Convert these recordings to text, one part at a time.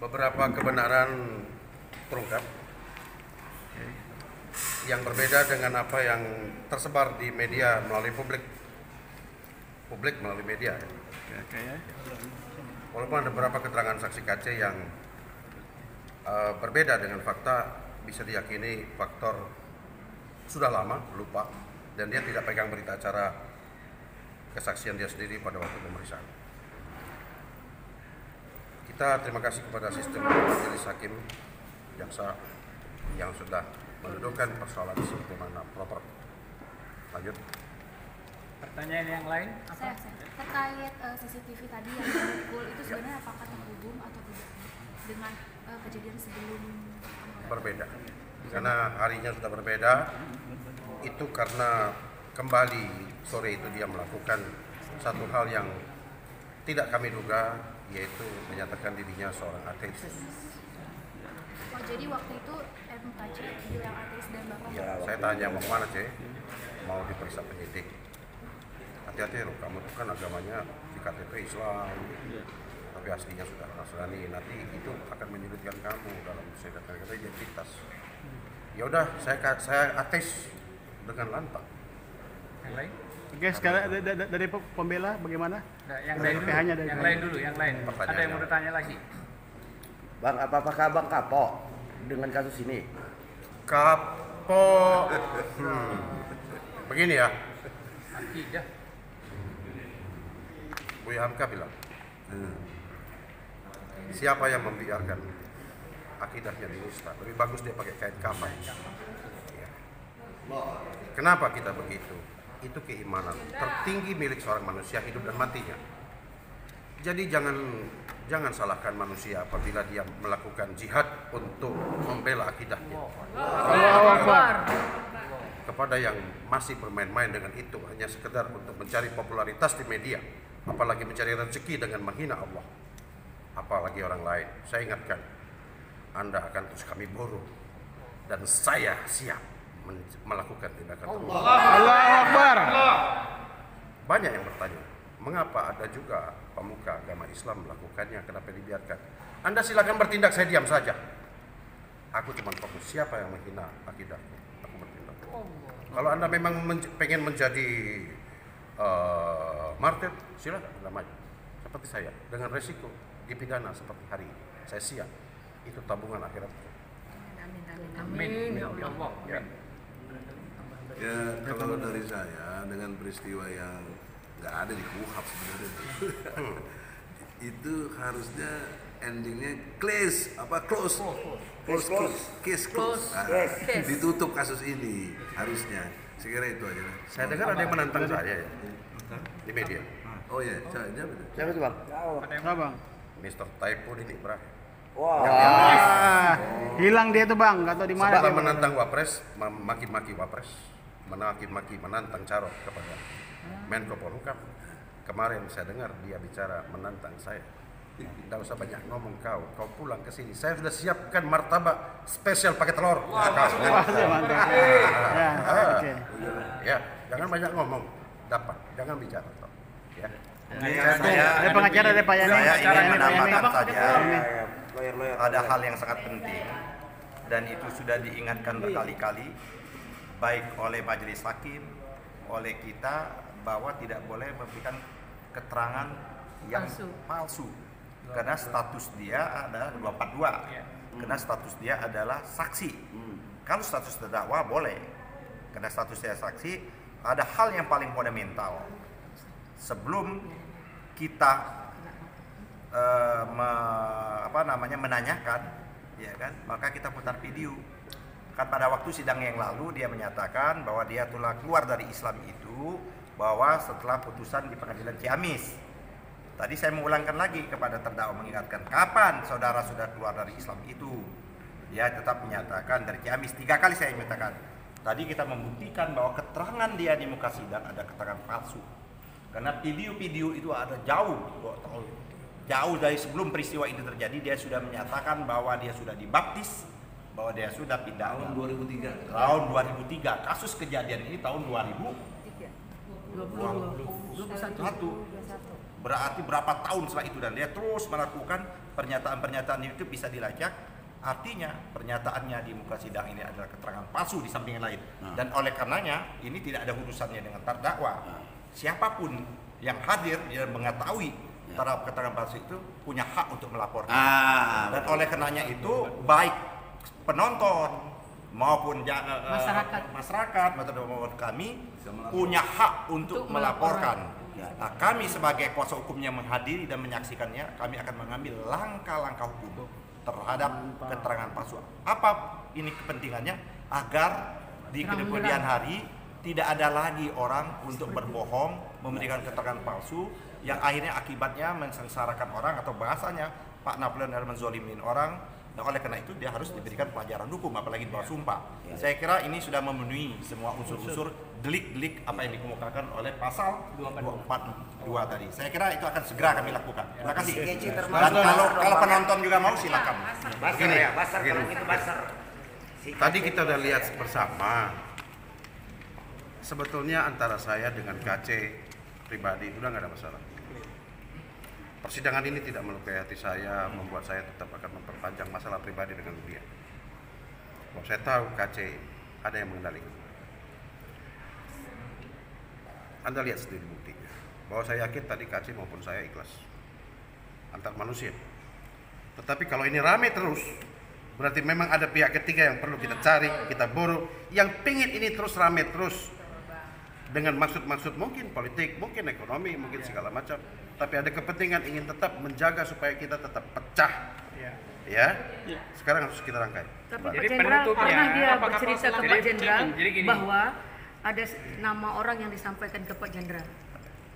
beberapa kebenaran terungkap yang berbeda dengan apa yang tersebar di media melalui publik melalui media. Walaupun ada beberapa keterangan saksi KC yang berbeda dengan fakta, bisa diyakini faktor sudah lama lupa dan dia tidak pegang berita acara kesaksian dia sendiri pada waktu pemeriksaan. Kita terima kasih kepada sistem majelis hakim jaksa yang sudah mendudukkan persoalan sebagaimana proper. Lanjut. Pertanyaan yang lain? Saya terkait CCTV tadi yang memukul itu sebenarnya apakah terhubung atau tidak dengan kejadian sebelum? Berbeda, karena harinya sudah berbeda. Itu karena kembali sore itu dia melakukan satu hal yang tidak kami duga, yaitu menyatakan dirinya seorang ateis. Oh, jadi waktu itu MKC bilang ateis dan Bapak? Ya, saya tanya mau kemana C? Mau diperiksa penyidik. Hati-hati loh, kamu tuh kan agamanya di KTP Islam, tapi aslinya sudah Nasrani. Nanti itu akan menyulitkan kamu dalam sedangkan identitas. Ya udah, saya ateis dengan lantang. Yang lain? Oke, sekarang dari pembela bagaimana? Nah, yang lain dulu. PH-nya dari Yang lain dulu, yang lain. Ada yang mau bertanya lagi? Bang, apakah Bang kapok dengan kasus ini? Kapok. Begini ya, Akidah. Buya Hamka bilang, siapa yang membiarkan akidahnya dirusak? Lebih bagus dia pakai kain kafan. Ya. Kenapa kita begitu? Itu keimanan tertinggi milik seorang manusia, hidup dan matinya. Jadi jangan salahkan manusia apabila dia melakukan jihad untuk membela akidahnya. Allahu Akbar. Kepada yang masih bermain-main dengan itu hanya sekedar untuk mencari popularitas di media, apalagi mencari rezeki dengan menghina Allah, apalagi orang lain. Saya ingatkan, Anda akan terus kami buruh dan saya siap melakukan tindakan tersebut. Allahu Akbar. Banyak yang bertanya, mengapa ada juga pemuka agama Islam melakukannya, kenapa dibiarkan? Anda silakan bertindak, saya diam saja. Aku cuma fokus siapa yang menghina akidahku, aku bertindak. Kalau Anda memang pengen menjadi martir, silakan Anda maju. Seperti saya, dengan resiko dipidana seperti hari ini. Saya siap, itu tabungan akhirat. Amin. Ya Allah. Ya. Ya, kalau dari saya dengan peristiwa yang nggak ada di KUHP sebenarnya itu harusnya endingnya close. Ditutup kasus ini harusnya. Sekira itu aja. Saya dengar ada yang menantang saya ya di media. Oh ya, saya betul. Siapa itu Bang? Apa, Bang? Mr. Taifun ini Ibrahim. Ah, hilang dia tuh, Bang. Enggak tahu di mana. Setelah dia, Bang. menantang Wapres, maki-maki Wapres, menantang Carot kepada Menko Polhukam. Kemarin saya dengar dia bicara menantang saya. Tidak usah banyak ngomong kau pulang ke sini. Saya sudah siapkan martabak spesial pakai telur. Wah, mantap. Ya, oke. Ya, jangan banyak ngomong. Dapat, jangan bicara. Ya. Ada pengacara ada Pak Yani. Saya ingin menambahkan Pak saja Yani. ada hal yang sangat penting dan itu sudah diingatkan berkali-kali baik oleh majelis hakim, oleh kita bahwa tidak boleh memberikan keterangan yang palsu. Karena status dia adalah 242. Karena status dia adalah saksi. Kalau status terdakwa boleh. Karena status dia saksi, ada hal yang paling fundamental. Sebelum kita menanyakan, ya kan, maka kita putar video. Kan pada waktu sidang yang lalu dia menyatakan bahwa dia telah keluar dari Islam itu bahwa setelah putusan di pengadilan Ciamis. Tadi saya mengulangkan lagi kepada terdakwa mengingatkan kapan saudara sudah keluar dari Islam itu. Dia tetap menyatakan dari Ciamis. 3 kali saya menyatakan. Tadi kita membuktikan bahwa keterangan dia di muka sidang ada keterangan palsu. Karena video-video itu ada jauh dari sebelum peristiwa itu terjadi dia sudah menyatakan bahwa dia sudah dibaptis, bahwa dia sudah pindah Tahun 2003. Tahun 2003. Kasus kejadian ini tahun 2021. berarti berapa tahun setelah itu, dan dia terus melakukan pernyataan-pernyataan itu bisa dilacak. Artinya pernyataannya di muka sidang ini adalah keterangan palsu di samping yang lain. Dan oleh karenanya ini tidak ada urusannya dengan terdakwa. Siapapun yang hadir dan mengetahui terhadap keterangan palsu itu punya hak untuk melaporkan. Dan oleh karenanya itu baik penonton maupun masyarakat maupun kami punya hak untuk melaporkan. Nah, kami sebagai kuasa hukumnya menghadiri dan menyaksikannya, kami akan mengambil langkah-langkah hukum terhadap keterangan palsu. Apa ini kepentingannya? Agar di kemudian hari tidak ada lagi orang untuk berbohong, memberikan keterangan palsu yang akhirnya akibatnya mensengsarakan orang, atau bahasanya Pak Napoleon adalah menzolimin orang. Dan oleh karena itu dia harus diberikan pelajaran hukum, apalagi di bawah sumpah. Saya kira ini sudah memenuhi semua unsur-unsur delik-delik apa yang dikemukakan oleh pasal 242 tadi. Saya kira itu akan segera kami lakukan. Terima kasih. Dan kalau penonton juga mau silakan. Tadi kita udah lihat bersama, sebetulnya antara saya dengan KC pribadi udah nggak ada masalah. Persidangan ini tidak melukai hati saya, membuat saya tetap akan memperpanjang masalah pribadi dengan dia. Kalau saya tahu KC ada yang mengendalikan. Anda lihat sendiri buktinya, bahwa saya yakin tadi KC maupun saya ikhlas antar manusia. Tetapi kalau ini rame terus, berarti memang ada pihak ketiga yang perlu kita cari, kita buru, yang pingin ini terus rame terus dengan maksud-maksud mungkin politik, mungkin ekonomi, mungkin segala macam. Tapi ada kepentingan ingin tetap menjaga supaya kita tetap pecah. Ya. Sekarang harus kita rangkai. Tapi Jadi Pak Jenderal penutupnya, pernah dia apakah bercerita ke proses- Pak jadi Jenderal gini. bahwa ada nama orang yang disampaikan ke Pak Jenderal.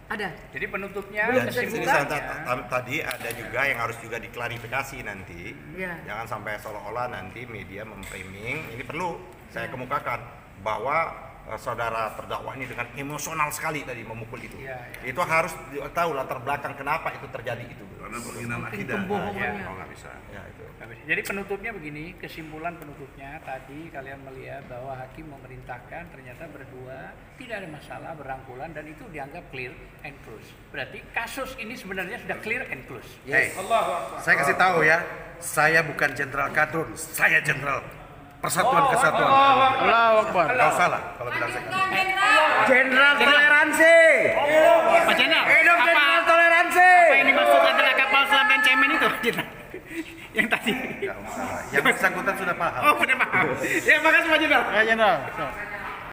Ada. Jadi penutupnya Dan kesimpulannya. tadi ada juga yang harus juga diklarifikasi nanti. Ya. Jangan sampai seolah-olah nanti media memframing. Ini perlu saya kemukakan bahwa saudara terdakwa ini dengan emosional sekali tadi memukul itu. Itu harus tahu latar belakang kenapa itu terjadi itu. Karena penghinaan Mungkin akidah. pembohongannya. Oh nggak bisa. Ya itu. Jadi penutupnya begini, kesimpulan penutupnya tadi kalian melihat bahwa hakim memerintahkan ternyata berdua tidak ada masalah, berangkulan, dan itu dianggap clear and close. Berarti kasus ini sebenarnya sudah clear and close. Hey, saya kasih tahu ya, saya bukan Jenderal Kadrun, saya Jenderal Persatuan Kesatuan. Allahu Akbar. Kau salah kalau bilang saya. Jenderal toleransi. Pak Jenderal, Hidup jenderal toleransi. apa yang dimaksud adalah kapal selam dan cemen itu? Yang tadi. Nggak usah. Yang bersangkutan sudah paham. Oh, udah paham. Ya, makasih Pak Jenderal. Ya Jenderal. So.